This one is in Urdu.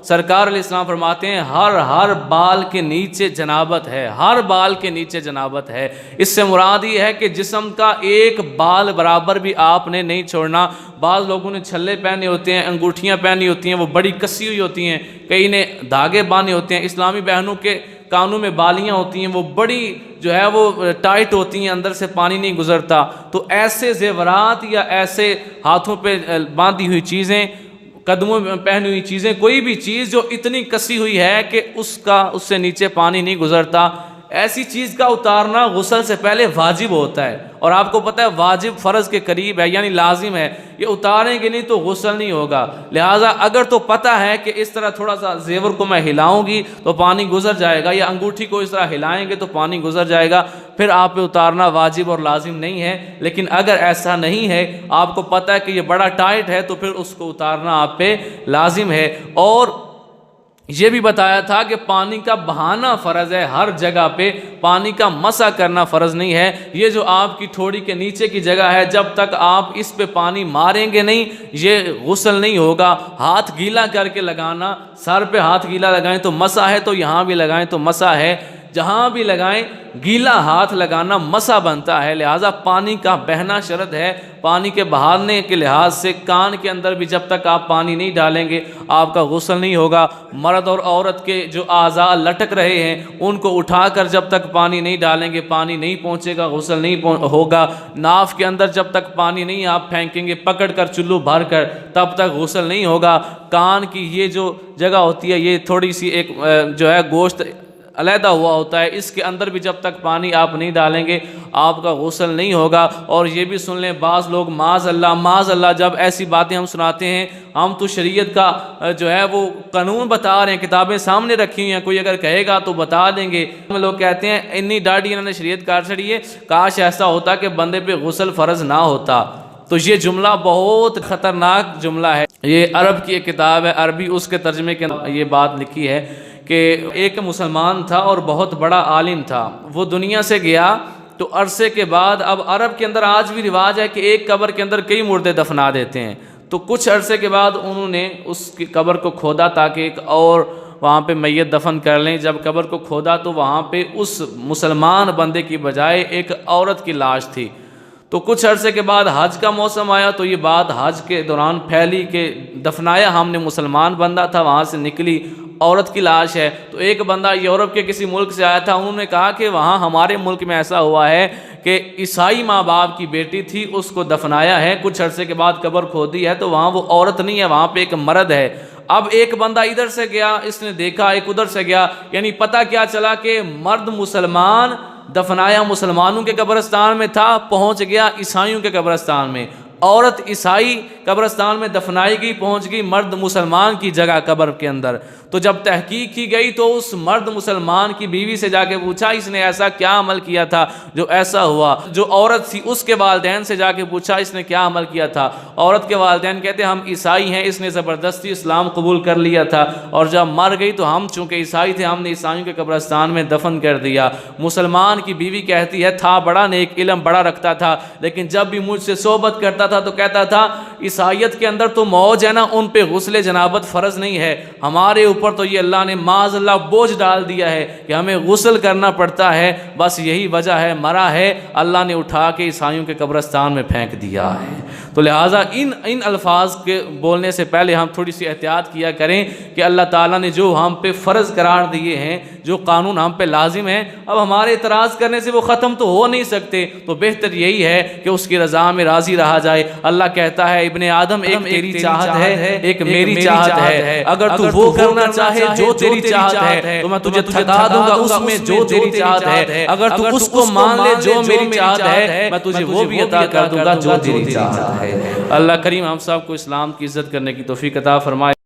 سرکار علیہ السلام فرماتے ہیں ہر بال کے نیچے جنابت ہے، ہر بال کے نیچے جنابت ہے۔ اس سے مراد یہ ہے کہ جسم کا ایک بال برابر بھی آپ نے نہیں چھوڑنا۔ بعض لوگوں نے چھلے پہنے ہوتے ہیں، انگوٹھیاں پہنی ہوتی ہیں، وہ بڑی کسی ہوئی ہوتی ہیں، کئی نے دھاگے باندھے ہوتے ہیں۔ اسلامی بہنوں کے کانوں میں بالیاں ہوتی ہیں، وہ بڑی جو ہے وہ ٹائٹ ہوتی ہیں، اندر سے پانی نہیں گزرتا۔ تو ایسے زیورات یا ایسے ہاتھوں پہ باندھی ہوئی چیزیں، قدموں میں پہنی ہوئی چیزیں، کوئی بھی چیز جو اتنی کسی ہوئی ہے کہ اس سے نیچے پانی نہیں گزرتا، ایسی چیز کا اتارنا غسل سے پہلے واجب ہوتا ہے۔ اور آپ کو پتہ ہے واجب فرض کے قریب ہے، یعنی لازم ہے، یہ اتاریں گے نہیں تو غسل نہیں ہوگا۔ لہٰذا اگر تو پتہ ہے کہ اس طرح تھوڑا سا زیور کو میں ہلاؤں گی تو پانی گزر جائے گا، یا انگوٹھی کو اس طرح ہلائیں گے تو پانی گزر جائے گا، پھر آپ پہ اتارنا واجب اور لازم نہیں ہے۔ لیکن اگر ایسا نہیں ہے، آپ کو پتہ ہے کہ یہ بڑا ٹائٹ ہے، تو پھر اس کو اتارنا آپ پہ لازم ہے۔ اور یہ بھی بتایا تھا کہ پانی کا بہانا فرض ہے، ہر جگہ پہ پانی کا مسح کرنا فرض نہیں ہے۔ یہ جو آپ کی ٹھوڑی کے نیچے کی جگہ ہے، جب تک آپ اس پہ پانی ماریں گے نہیں، یہ غسل نہیں ہوگا۔ ہاتھ گیلا کر کے لگانا، سر پہ ہاتھ گیلا لگائیں تو مسح ہے، تو یہاں بھی لگائیں تو مسح ہے، جہاں بھی لگائیں گیلا ہاتھ لگانا مسح بنتا ہے۔ لہٰذا پانی کا بہنا شرط ہے۔ پانی کے بہانے کے لحاظ سے کان کے اندر بھی جب تک آپ پانی نہیں ڈالیں گے آپ کا غسل نہیں ہوگا۔ مرد اور عورت کے جو اعضاء لٹک رہے ہیں ان کو اٹھا کر جب تک پانی نہیں ڈالیں گے پانی نہیں پہنچے گا، غسل نہیں ہوگا۔ ناف کے اندر جب تک پانی نہیں آپ پھینکیں گے پکڑ کر چلو بھر کر، تب تک غسل نہیں ہوگا۔ کان کی یہ جو جگہ ہوتی ہے، یہ تھوڑی سی ایک جو ہے گوشت علیحدہ ہوا ہوتا ہے، اس کے اندر بھی جب تک پانی آپ نہیں ڈالیں گے آپ کا غسل نہیں ہوگا۔ اور یہ بھی سن لیں، بعض لوگ معاذ اللہ جب ایسی باتیں ہم سناتے ہیں، ہم تو شریعت کا جو ہے وہ قانون بتا رہے ہیں، کتابیں سامنے رکھی ہوئی ہیں، کوئی اگر کہے گا تو بتا دیں گے۔ لوگ کہتے ہیں انی ڈاڑھی انہوں نے شریعت کار چڑھی ہے، کاش ایسا ہوتا کہ بندے پہ غسل فرض نہ ہوتا۔ تو یہ جملہ بہت خطرناک جملہ ہے۔ یہ عرب کی ایک کتاب ہے، عربی، اس کے ترجمے کے اندر یہ بات لکھی ہے کہ ایک مسلمان تھا اور بہت بڑا عالم تھا، وہ دنیا سے گیا تو عرصے کے بعد، اب عرب کے اندر آج بھی رواج ہے کہ ایک قبر کے اندر کئی مردے دفنا دیتے ہیں، تو کچھ عرصے کے بعد انہوں نے اس کی قبر کو کھودا تاکہ ایک اور وہاں پہ میت دفن کر لیں۔ جب قبر کو کھودا تو وہاں پہ اس مسلمان بندے کی بجائے ایک عورت کی لاش تھی۔ تو کچھ عرصے کے بعد حج کا موسم آیا تو یہ بات حج کے دوران پھیلی کہ دفنایا ہم نے مسلمان بندہ تھا، وہاں سے نکلی عورت کی لاش ہے۔ تو ایک بندہ یورپ کے کسی ملک سے آیا تھا، انہوں نے کہا کہ وہاں ہمارے ملک میں ایسا ہوا ہے کہ عیسائی ماں باپ کی بیٹی تھی، اس کو دفنایا ہے، کچھ عرصے کے بعد قبر کھودی ہے تو وہاں وہ عورت نہیں ہے، وہاں پہ ایک مرد ہے۔ اب ایک بندہ ادھر سے گیا، اس نے دیکھا، ایک ادھر سے گیا، یعنی پتہ کیا چلا کہ مرد مسلمان دفنایا مسلمانوں کے قبرستان میں تھا، پہنچ گیا عیسائیوں کے قبرستان میں۔ عورت عیسائی قبرستان میں دفنائی گئی، پہنچ گئی مرد مسلمان کی جگہ قبر کے اندر۔ تو جب تحقیق کی گئی تو اس مرد مسلمان کی بیوی سے جا کے پوچھا اس نے ایسا کیا عمل کیا تھا جو ایسا ہوا۔ جو عورت تھی اس کے والدین سے جا کے پوچھا اس نے کیا عمل کیا تھا۔ عورت کے والدین کہتے ہم عیسائی ہیں، اس نے زبردستی اسلام قبول کر لیا تھا، اور جب مر گئی تو ہم چونکہ عیسائی تھے ہم نے عیسائیوں کے قبرستان میں دفن کر دیا۔ مسلمان کی بیوی کہتی ہے تھا بڑا نیک، علم بڑا رکھتا تھا، لیکن جب بھی مجھ سے صحبت کرتا تھا تو کہتا تھا عیسائیت کے اندر تو موج ہے نا، ان پہ غسل جنابت فرض نہیں ہے، ہمارے اوپر تو یہ اللہ نے معاذ اللہ بوجھ ڈال دیا ہے کہ ہمیں غسل کرنا پڑتا ہے، بس یہی وجہ ہے، مرا ہے، اللہ نے اٹھا کے عیسائیوں کے قبرستان میں پھینک دیا ہے۔ تو لہٰذا ان الفاظ کے بولنے سے پہلے ہم تھوڑی سی احتیاط کیا کریں کہ اللہ تعالیٰ نے جو ہم پہ فرض قرار دیے ہیں، جو قانون ہم پہ لازم ہیں، اب ہمارے اعتراض کرنے سے وہ ختم تو ہو نہیں سکتے، تو بہتر یہی ہے کہ اس کی رضا میں راضی رہا جائے۔ اللہ کہتا ہے ابن آدم ایک تیری چاہت ہے ایک میری چاہت ہے، اگر تو وہ کرنا چاہے جو تیری چاہت ہے تو میں تجھے تھکا دوں گا اس میں جو تیری چاہت ہے، اگر تو اس کو مان لے جو میری چاہت ہے میں تجھے وہ بھی عطا کر دوں گا جو تیری چاہت ہے۔ اللہ کریم ہم سب کو اسلام کی عزت کرنے کی توفیق عطا فرمائے۔